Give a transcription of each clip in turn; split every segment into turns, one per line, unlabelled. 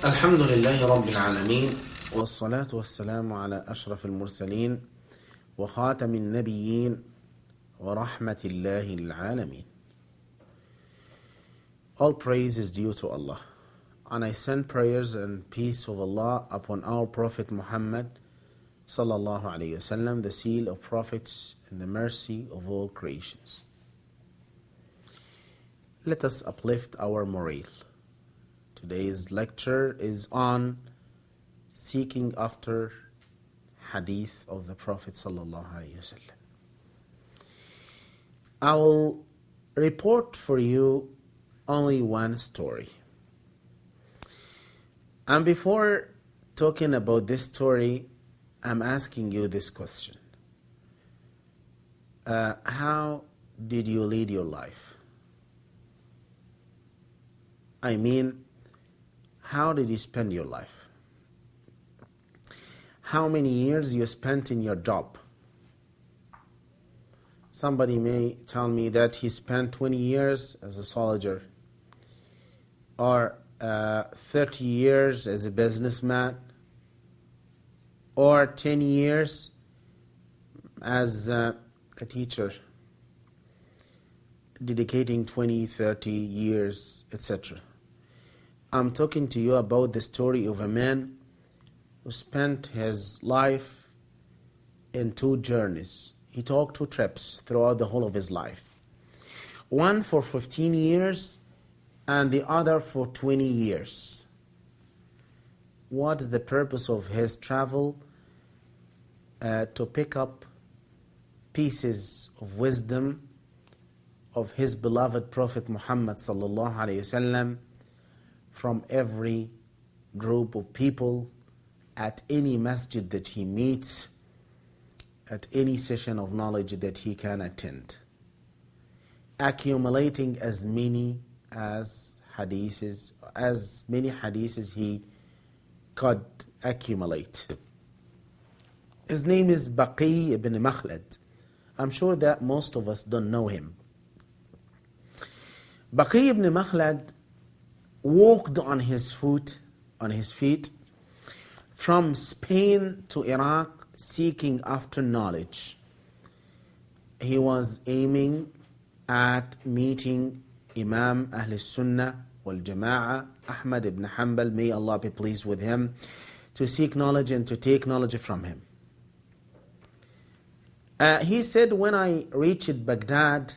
الحمد لله رب العالمين والصلاة والسلام على أشرف المرسلين وخاتم النبيين ورحمة الله العالمين. All praise is due to Allah, and I send prayers and peace of Allah upon our Prophet Muhammad sallallahu alayhi wasallam, the seal of prophets and the mercy of all creations. Let us uplift our morale. Today's lecture is on seeking after hadith of the Prophet sallallahu alaihi wasallam. I will report for you only one story. And before talking about this story, I'm asking you this question. How did you lead your life? I mean, how did you spend your life? How many years you spent in your job? Somebody may tell me that he spent 20 years as a soldier, or 30 years as a businessman, or 10 years as a teacher, dedicating 20, 30 years, etc. I'm talking to you about the story of a man who spent his life in two journeys. He took two trips throughout the whole of his life. One for 15 years and the other for 20 years. What is the purpose of his travel? To pick up pieces of wisdom of his beloved Prophet Muhammad sallallahu alaihi wasallam from every group of people, at any masjid that he meets, at any session of knowledge that he can attend, accumulating as many hadiths he could accumulate. His name is Baqi ibn Makhlad. I'm sure that most of us don't know him. Baqi ibn Makhlad walked on his feet from Spain to Iraq, seeking after knowledge. He was aiming at meeting Imam Ahl Sunnah wal Jama'ah, Ahmad ibn Hanbal, may Allah be pleased with him, to seek knowledge and to take knowledge from him. He said, when I reached Baghdad,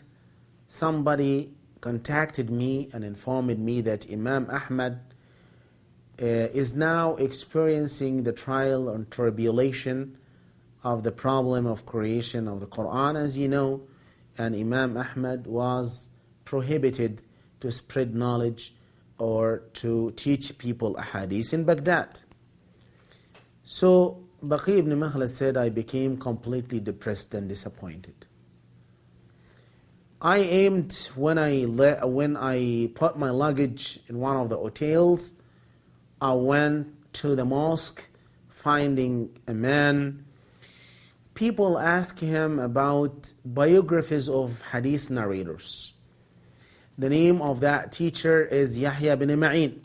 somebody contacted me and informed me that Imam Ahmad is now experiencing the trial and tribulation of the problem of creation of the Quran, as you know, and Imam Ahmad was prohibited to spread knowledge or to teach people ahadith in Baghdad. So Baqi ibn Makhlad said, I became completely depressed and disappointed. I aimed, when I put my luggage in one of the hotels, I went to the mosque, finding a man. People ask him about biographies of hadith narrators. The name of that teacher is Yahya bin Ma'in.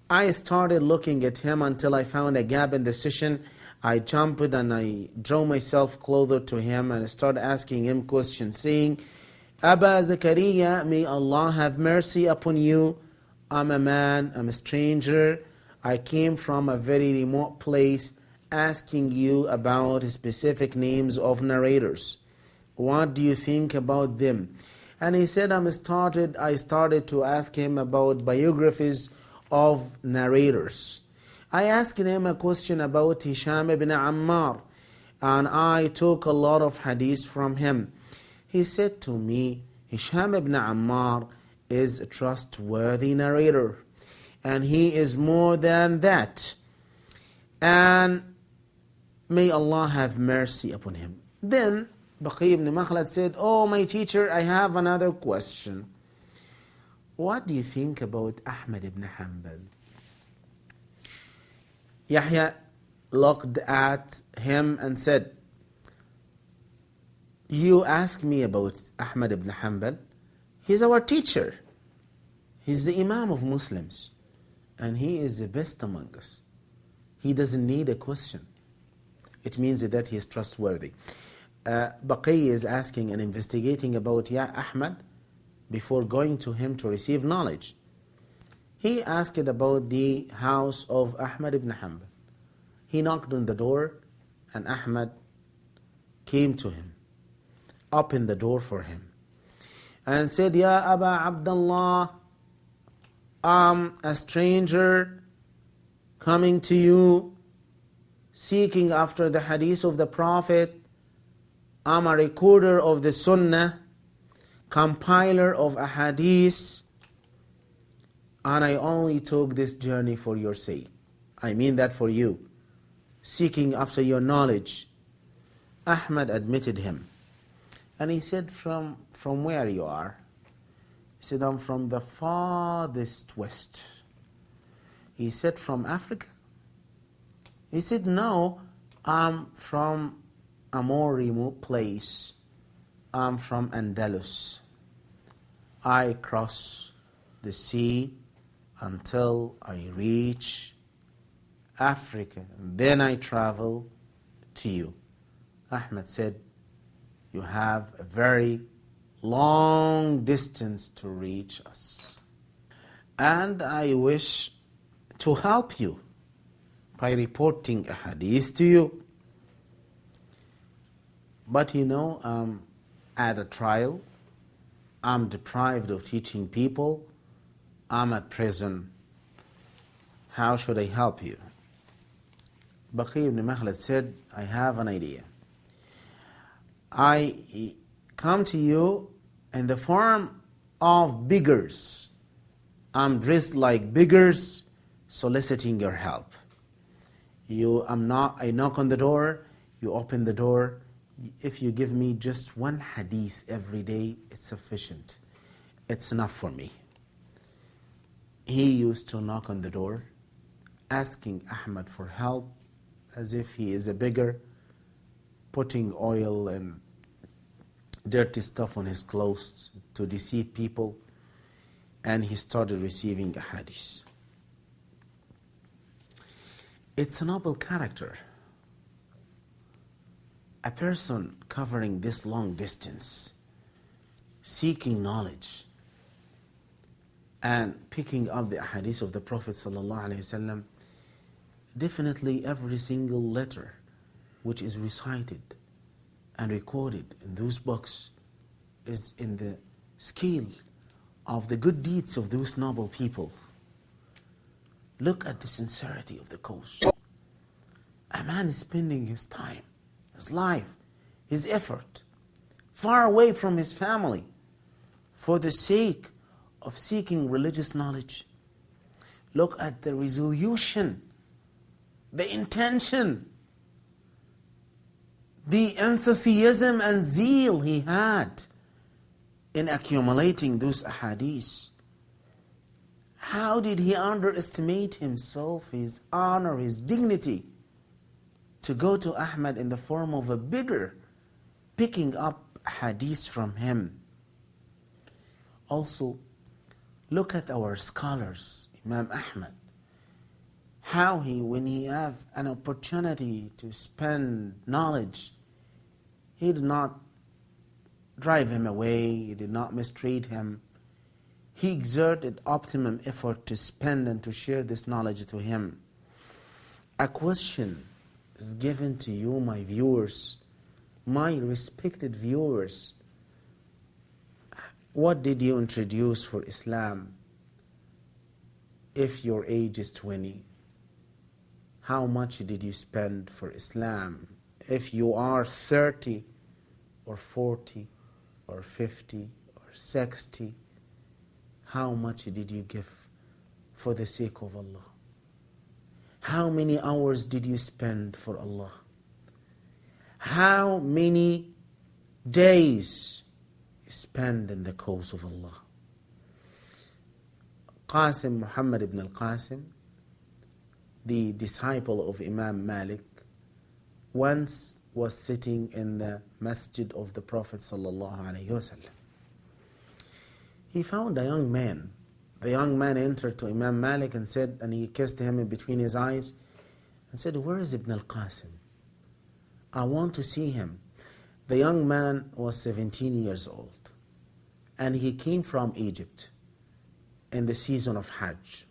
I started looking at him until I found a gap in the session. I jumped and I drew myself closer to him and started asking him questions, saying, Aba Zakaria, may Allah have mercy upon you. I'm a man, I'm a stranger. I came from a very remote place asking you about specific names of narrators. What do you think about them? And he said, I started to ask him about biographies of narrators. I asked him a question about Hisham ibn Ammar, and I took a lot of hadith from him. He said to me, Hisham ibn Ammar is a trustworthy narrator, and he is more than that. And may Allah have mercy upon him. Then Baqi ibn Makhlad said, oh, my teacher, I have another question. What do you think about Ahmad ibn Hanbal? Yahya looked at him and said, you ask me about Ahmad ibn Hanbal? He's our teacher. He's the Imam of Muslims. and he is the best among us. He doesn't need a question. It means that he is trustworthy. Baqi is asking and investigating about Ahmad before going to him to receive knowledge. He asked about the house of Ahmad ibn Hanbal. He knocked on the door and Ahmad came to him, opened the door for him and said, Ya Aba Abdullah, I'm a stranger coming to you, seeking after the hadith of the Prophet. I'm a recorder of the Sunnah, compiler of a hadith, and I only took this journey for your sake. I mean that for you, seeking after your knowledge. Ahmad admitted him. And he said, from where you are? He said, I'm from the farthest west. He said, from Africa? He said, no, I'm from a more remote place. I'm from Andalus. I cross the sea until I reach Africa, and then I travel to you. Ahmed said, you have a very long distance to reach us, and I wish to help you by reporting a hadith to you. But I'm at a trial. I'm deprived of teaching people. I'm at prison. How should I help you? Baqi ibn Makhlad said, I have an idea. I come to you in the form of beggars. I'm dressed like beggars, soliciting your help. I knock on the door, you open the door. If you give me just one hadith every day, it's sufficient. It's enough for me. He used to knock on the door, asking Ahmad for help, as if he is a beggar, putting oil and dirty stuff on his clothes to deceive people, and he started receiving a hadith. It's a noble character. A person covering this long distance, seeking knowledge, and picking up the hadith of the Prophet ﷺ, definitely every single letter which is recited and recorded in those books is in the scale of the good deeds of those noble people. Look at the sincerity of the cause. A man is spending his time, his life, his effort, far away from his family, for the sake of seeking religious knowledge. Look at the resolution, the intention, the enthusiasm and zeal he had in accumulating those ahadith. How did he underestimate himself, his honor, his dignity, to go to Ahmad in the form of a beggar, picking up hadith from him? Also, look at our scholars, Imam Ahmad, how when he have an opportunity to spend knowledge, he did not drive him away, he did not mistreat him. He exerted optimum effort to spend and to share this knowledge to him. A question is given to you, my viewers, my respected viewers. What did you introduce for Islam if your age is 20? How much did you spend for Islam? If you are 30 or 40 or 50 or 60, how much did you give for the sake of Allah? How many hours did you spend for Allah? How many days you spend in the cause of Allah? Qasim, Muhammad ibn al-Qasim, the disciple of Imam Malik, once was sitting in the masjid of the Prophet sallallahu alaihi wasallam. He found a young man The young man entered to Imam Malik and said, and he kissed him in between his eyes and said, "Where is Ibn al-Qasim? I want to see him." The young man was 17 years old and he came from Egypt in the season of Hajj.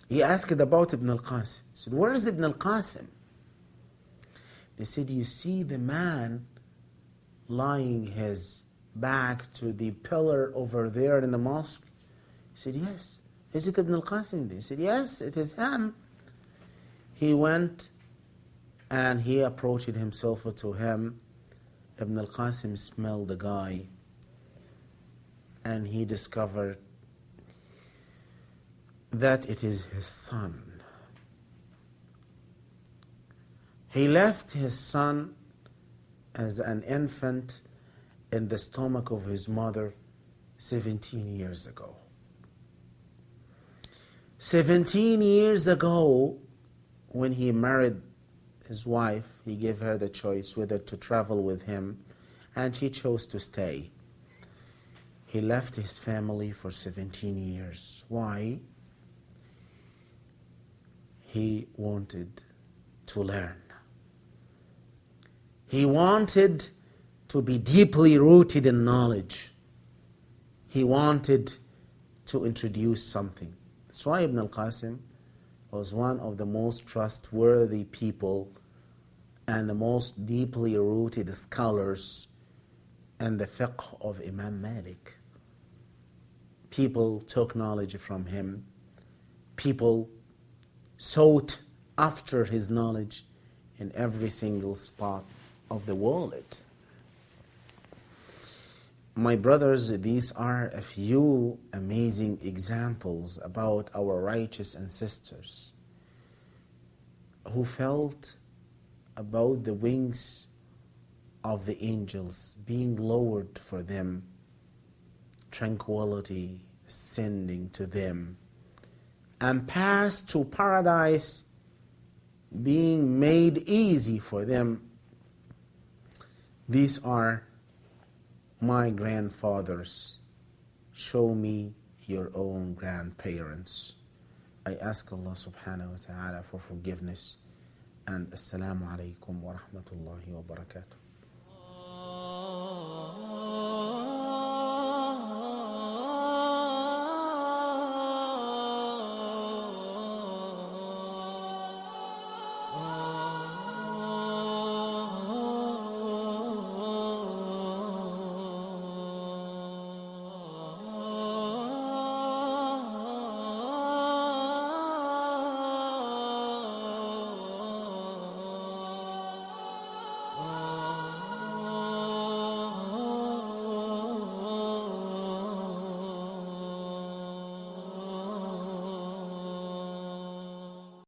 He asked about Ibn al-Qasim. He said, "Where is Ibn al-Qasim?" They said, "You see the man lying his back to the pillar over there in the mosque?" He said, "Yes." "Is it Ibn al-Qasim?" They said, "Yes, it is him." He went and he approached himself to him. Ibn al-Qasim smelled the guy and he discovered that it is his son. He left his son as an infant in the stomach of his mother 17 years ago. 17 years ago, when he married his wife, he gave her the choice whether to travel with him, and she chose to stay. He left his family for 17 years. Why? He wanted to learn. He wanted to be deeply rooted in knowledge. He wanted to introduce something. That's why Ibn al-Qasim was one of the most trustworthy people and the most deeply rooted scholars in the fiqh of Imam Malik. People took knowledge from him. People sought after his knowledge in every single spot of the world. My brothers, these are a few amazing examples about our righteous ancestors who felt about the wings of the angels being lowered for them, tranquility ascending to them, and passed to paradise being made easy for them. These are my grandfathers. Show me your own grandparents. I ask Allah subhanahu wa ta'ala for forgiveness. And assalamu alaikum wa rahmatullahi wa barakatuh.